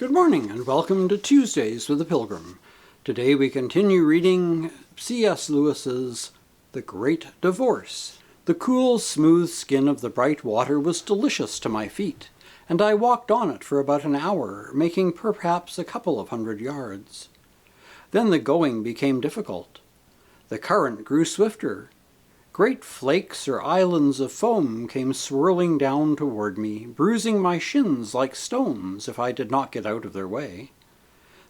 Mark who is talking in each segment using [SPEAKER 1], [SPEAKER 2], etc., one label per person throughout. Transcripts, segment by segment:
[SPEAKER 1] Good morning and welcome to Tuesdays with the Pilgrim. Today we continue reading C.S. Lewis's The Great Divorce. The cool, smooth skin of the bright water was delicious to my feet, and I walked on it for about an hour, making perhaps a couple of 100 yards. Then the going became difficult. The current grew swifter. Great flakes or islands of foam came swirling down toward me, bruising my shins like stones if I did not get out of their way.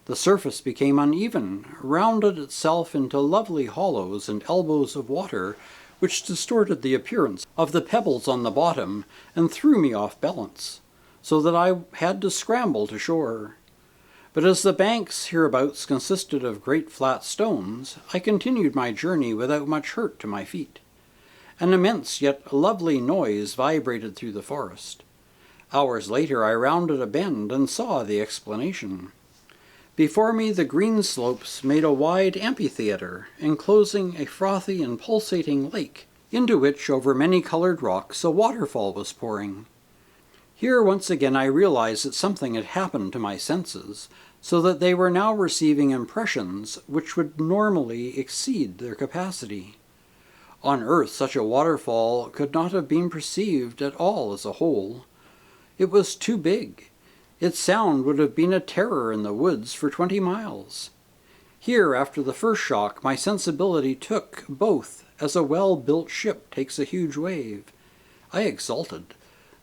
[SPEAKER 1] The surface became uneven, rounded itself into lovely hollows and elbows of water, which distorted the appearance of the pebbles on the bottom and threw me off balance, so that I had to scramble to shore. But as the banks hereabouts consisted of great flat stones, I continued my journey without much hurt to my feet. An immense yet lovely noise vibrated through the forest. Hours later I rounded a bend and saw the explanation. Before me the green slopes made a wide amphitheater, enclosing a frothy and pulsating lake, into which over many-colored rocks a waterfall was pouring. Here once again I realized that something had happened to my senses, so that they were now receiving impressions which would normally exceed their capacity. On earth such a waterfall could not have been perceived at all as a whole. It was too big. Its sound would have been a terror in the woods for 20 miles. Here, after the first shock, my sensibility took both as a well-built ship takes a huge wave. I exulted.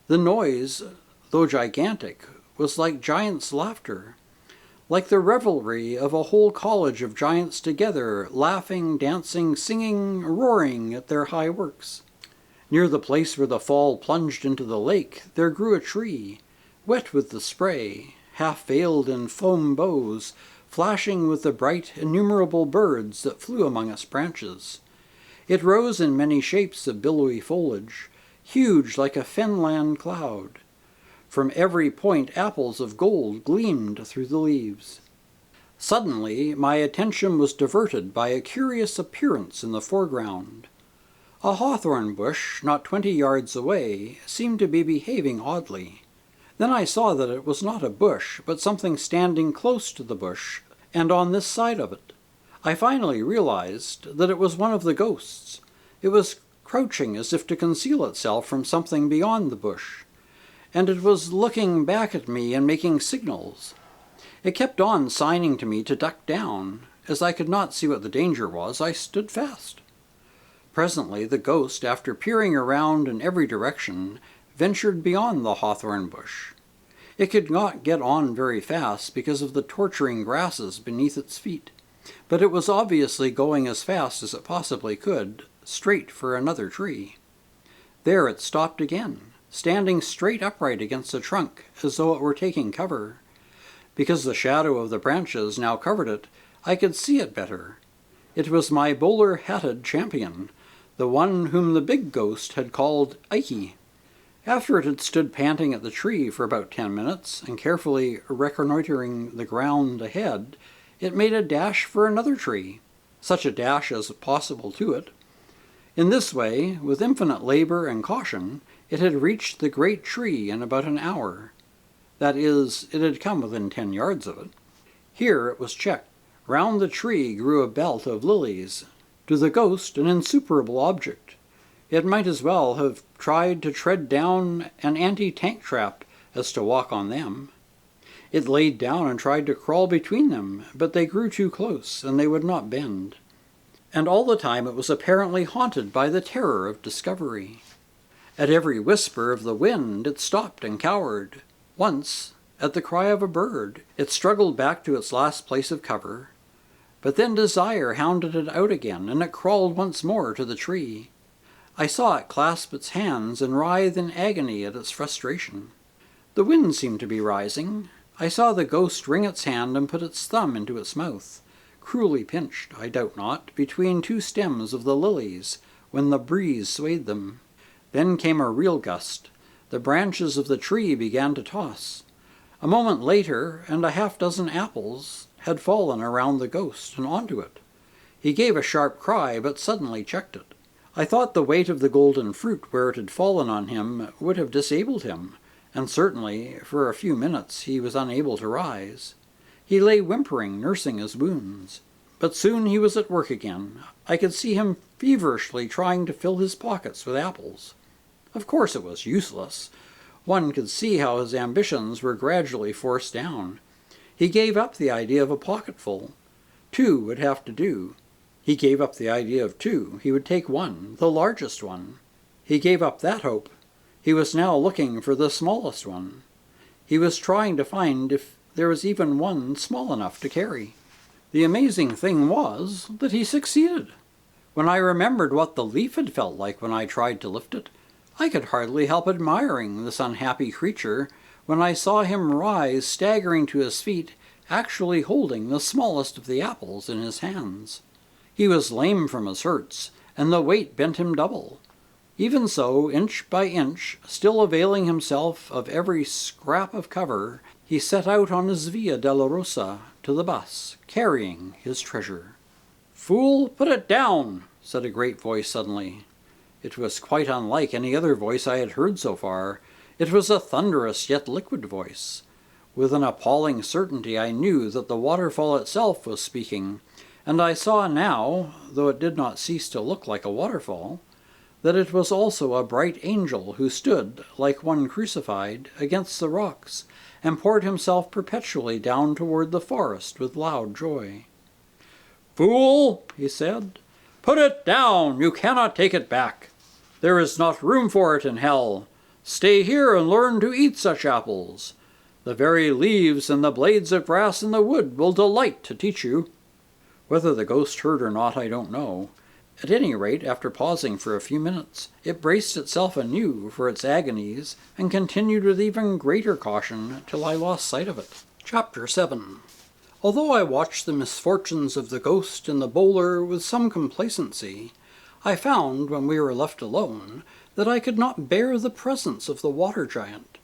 [SPEAKER 1] The noise, though gigantic, was like giants' laughter, like the revelry of a whole college of giants together, laughing, dancing, singing, roaring at their high works. Near the place where the fall plunged into the lake, there grew a tree, wet with the spray, half veiled in foam bows, flashing with the bright, innumerable birds that flew among its branches. It rose in many shapes of billowy foliage, huge like a fenland cloud. From every point apples of gold gleamed through the leaves. Suddenly my attention was diverted by a curious appearance in the foreground. A hawthorn bush, not 20 yards away, seemed to be behaving oddly. Then I saw that it was not a bush, but something standing close to the bush, and on this side of it. I finally realized that it was one of the ghosts. It was crouching as if to conceal itself from something beyond the bush, and it was looking back at me and making signals. It kept on signing to me to duck down. As I could not see what the danger was, I stood fast. Presently the ghost, after peering around in every direction, ventured beyond the hawthorn bush. It could not get on very fast because of the torturing grasses beneath its feet, but it was obviously going as fast as it possibly could, straight for another tree. There it stopped again, standing straight upright against the trunk, as though it were taking cover. Because the shadow of the branches now covered it, I could see it better. It was my bowler-hatted champion, the one whom the big ghost had called Ikey. After it had stood panting at the tree for about 10 minutes, and carefully reconnoitering the ground ahead, it made a dash for another tree, such a dash as possible to it. In this way, with infinite labor and caution, it had reached the great tree in about an hour. That is, it had come within 10 yards of it. Here it was checked. Round the tree grew a belt of lilies, to the ghost an insuperable object. It might as well have tried to tread down an anti-tank trap as to walk on them. It laid down and tried to crawl between them, but they grew too close, and they would not bend. And all the time it was apparently haunted by the terror of discovery. At every whisper of the wind it stopped and cowered. Once, at the cry of a bird, it struggled back to its last place of cover. But then desire hounded it out again, and it crawled once more to the tree. I saw it clasp its hands and writhe in agony at its frustration. The wind seemed to be rising. I saw the ghost wring its hand and put its thumb into its mouth, cruelly pinched, I doubt not, between two stems of the lilies, when the breeze swayed them. Then came a real gust. The branches of the tree began to toss. A moment later, and a half-dozen apples had fallen around the ghost and onto it. He gave a sharp cry, but suddenly checked it. I thought the weight of the golden fruit where it had fallen on him would have disabled him, and certainly for a few minutes he was unable to rise. He lay whimpering, nursing his wounds. But soon he was at work again. I could see him feverishly trying to fill his pockets with apples. Of course it was useless. One could see how his ambitions were gradually forced down. He gave up the idea of a pocketful. 2 would have to do. He gave up the idea of 2. He would take 1, the largest one. He gave up that hope. He was now looking for the smallest one. He was trying to find if there was even one small enough to carry. The amazing thing was that he succeeded. When I remembered what the leaf had felt like when I tried to lift it, I could hardly help admiring this unhappy creature when I saw him rise, staggering to his feet, actually holding the smallest of the apples in his hands. He was lame from his hurts, and the weight bent him double. Even so, inch by inch, still availing himself of every scrap of cover, he set out on his Via Dolorosa to the bus, carrying his treasure. "Fool, put it down," said a great voice suddenly. It was quite unlike any other voice I had heard so far. It was a thunderous yet liquid voice. With an appalling certainty I knew that the waterfall itself was speaking, and I saw now, though it did not cease to look like a waterfall, that it was also a bright angel who stood, like one crucified, against the rocks, and poured himself perpetually down toward the forest with loud joy. "Fool," he said, "put it down! You cannot take it back. There is not room for it in hell. Stay here and learn to eat such apples. The very leaves and the blades of grass in the wood will delight to teach you." Whether the ghost heard or not, I don't know. At any rate, after pausing for a few minutes, it braced itself anew for its agonies and continued with even greater caution till I lost sight of it. Chapter 7. Although I watched the misfortunes of the ghost and the bowler with some complacency, I found, when we were left alone, that I could not bear the presence of the water giant.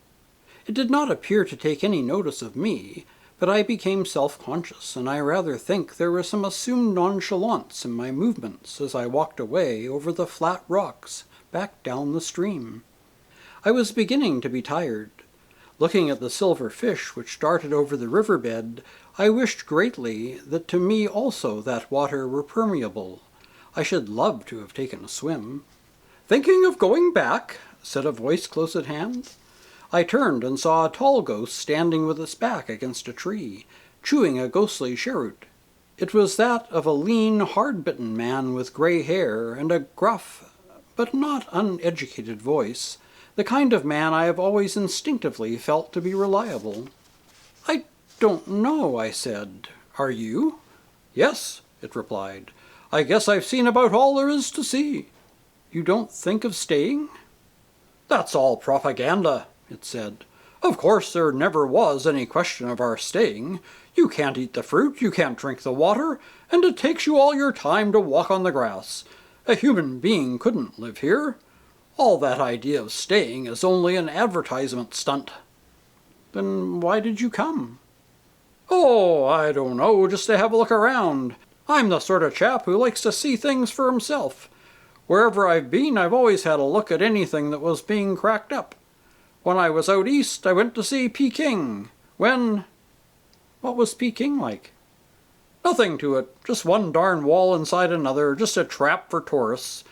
[SPEAKER 1] It did not appear to take any notice of me, but I became self-conscious, and I rather think there was some assumed nonchalance in my movements as I walked away over the flat rocks back down the stream. I was beginning to be tired. Looking at the silver fish which darted over the riverbed, I wished greatly that to me also that water were permeable. I should love to have taken a swim. "Thinking of going back?" said a voice close at hand. I turned and saw a tall ghost standing with its back against a tree, chewing a ghostly cheroot. It was that of a lean, hard-bitten man with grey hair and a gruff, but not uneducated voice, the kind of man I have always instinctively felt to be reliable. "I don't know," I said. "Are you?" "Yes," it replied. "I guess I've seen about all there is to see." "You don't think of staying?" "That's all propaganda," it said. "Of course there never was any question of our staying. You can't eat the fruit, you can't drink the water, and it takes you all your time to walk on the grass. A human being couldn't live here. All that idea of staying is only an advertisement stunt." "Then why did you come?" "Oh, I don't know, just to have a look around. I'm the sort of chap who likes to see things for himself. Wherever I've been, I've always had a look at anything that was being cracked up. When I was out east, I went to see Peking. What was Peking like?" "Nothing to it. Just one darn wall inside another, just a trap for tourists.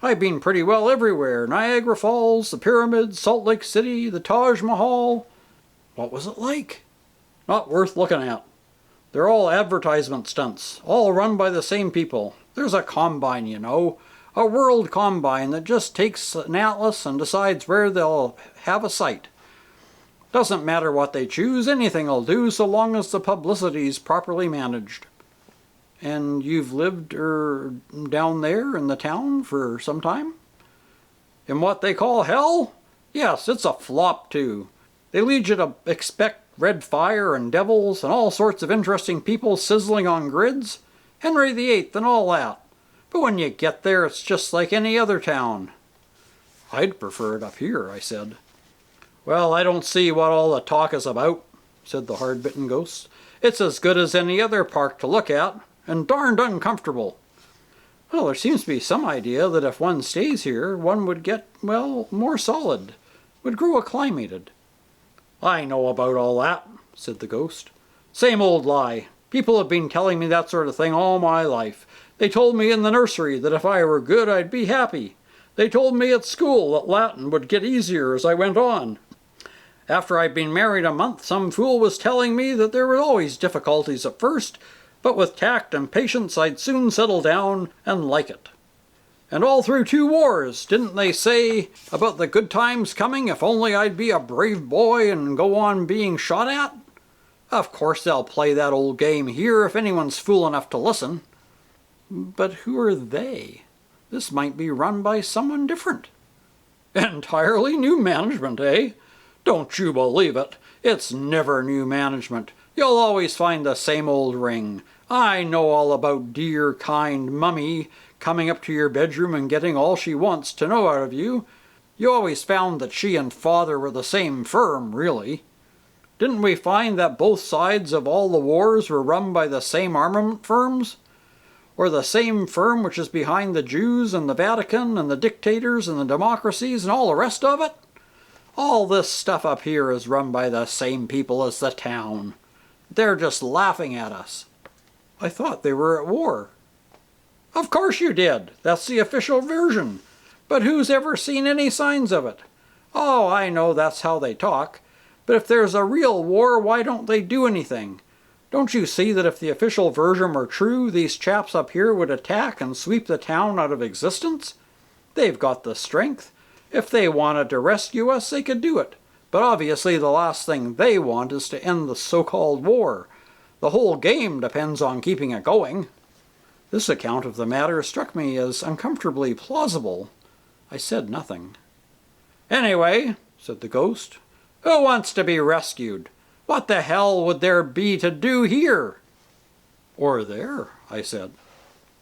[SPEAKER 1] I've been pretty well everywhere. Niagara Falls, the Pyramids, Salt Lake City, the Taj Mahal." "What was it like?" "Not worth looking at. They're all advertisement stunts, all run by the same people. There's a combine, you know. A world combine that just takes an atlas and decides where they'll have a site. Doesn't matter what they choose, anything'll do so long as the publicity's properly managed." "And you've lived, down there in the town for some time?" "In what they call hell? Yes, it's a flop too. They lead you to expect red fire and devils and all sorts of interesting people sizzling on grids. Henry VIII and all that. But when you get there, it's just like any other town." "I'd prefer it up here," I said. "Well, I don't see what all the talk is about," said the hard-bitten ghost. "It's as good as any other park to look at, and darned uncomfortable." "Well, there seems to be some idea that if one stays here, one would get, more solid, would grow acclimated." "I know about all that," said the ghost. "Same old lie. People have been telling me that sort of thing all my life. They told me in the nursery that if I were good I'd be happy. They told me at school that Latin would get easier as I went on. After I'd been married a month, some fool was telling me that there were always difficulties at first, but with tact and patience I'd soon settle down and like it. And all through 2 wars, didn't they say about the good times coming if only I'd be a brave boy and go on being shot at? Of course they'll play that old game here if anyone's fool enough to listen. But who are they? This might be run by someone different." "Entirely new management, eh? Don't you believe it. It's never new management. You'll always find the same old ring. I know all about dear, kind Mummy coming up to your bedroom and getting all she wants to know out of you. You always found that she and Father were the same firm, really. Didn't we find that both sides of all the wars were run by the same armament firms? Or the same firm which is behind the Jews and the Vatican and the dictators and the democracies and all the rest of it? All this stuff up here is run by the same people as the town. They're just laughing at us." "I thought they were at war." "Of course you did. That's the official version. But who's ever seen any signs of it? Oh, I know that's how they talk. But if there's a real war, why don't they do anything? Don't you see that if the official version were true, these chaps up here would attack and sweep the town out of existence? They've got the strength. If they wanted to rescue us, they could do it. But obviously the last thing they want is to end the so-called war. The whole game depends on keeping it going." This account of the matter struck me as uncomfortably plausible. I said nothing. "Anyway," said the ghost, "who wants to be rescued? What the hell would there be to do here?" "Or there," I said.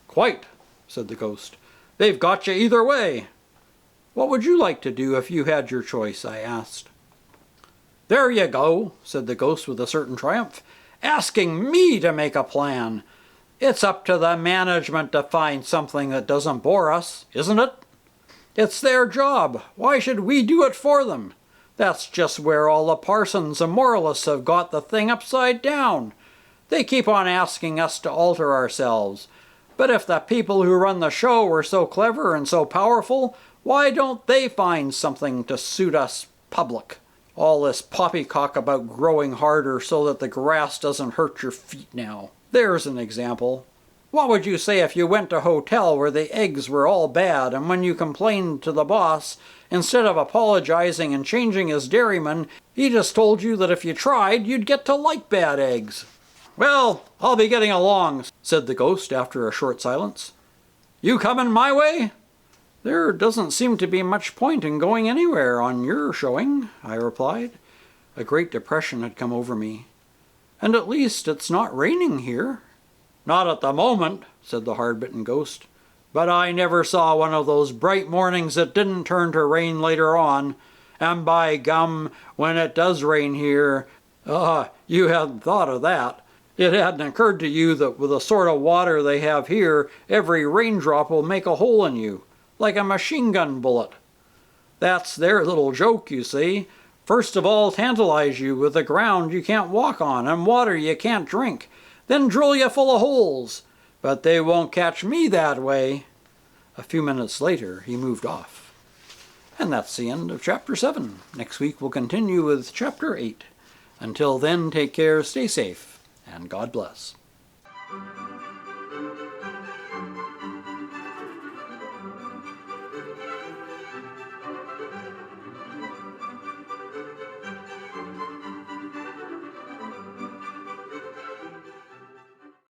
[SPEAKER 1] "Quite," said the ghost. "They've got you either way." "What would you like to do if you had your choice?" I asked. "There you go," said the ghost with a certain triumph. "Asking me to make a plan. It's up to the management to find something that doesn't bore us, isn't it? It's their job. Why should we do it for them? That's just where all the parsons and moralists have got the thing upside down. They keep on asking us to alter ourselves. But if the people who run the show were so clever and so powerful, why don't they find something to suit us public? All this poppycock about growing harder so that the grass doesn't hurt your feet now. There's an example. What would you say if you went to a hotel where the eggs were all bad, and when you complained to the boss, instead of apologizing and changing his dairyman, he just told you that if you tried, you'd get to like bad eggs? "Well, I'll be getting along," said the ghost after a short silence. "You coming my way?" "There doesn't seem to be much point in going anywhere on your showing," I replied. A great depression had come over me. "And at least it's not raining here." "Not at the moment," said the hard-bitten ghost. "But I never saw one of those bright mornings that didn't turn to rain later on. And by gum, when it does rain here, you hadn't thought of that. It hadn't occurred to you that with the sort of water they have here, every raindrop will make a hole in you, like a machine gun bullet. That's their little joke, you see. First of all, tantalize you with the ground you can't walk on and water you can't drink, then drill you full of holes. But they won't catch me that way." A few minutes later, he moved off. And that's the end of Chapter 7. Next week we'll continue with Chapter 8. Until then, take care, stay safe, and God bless.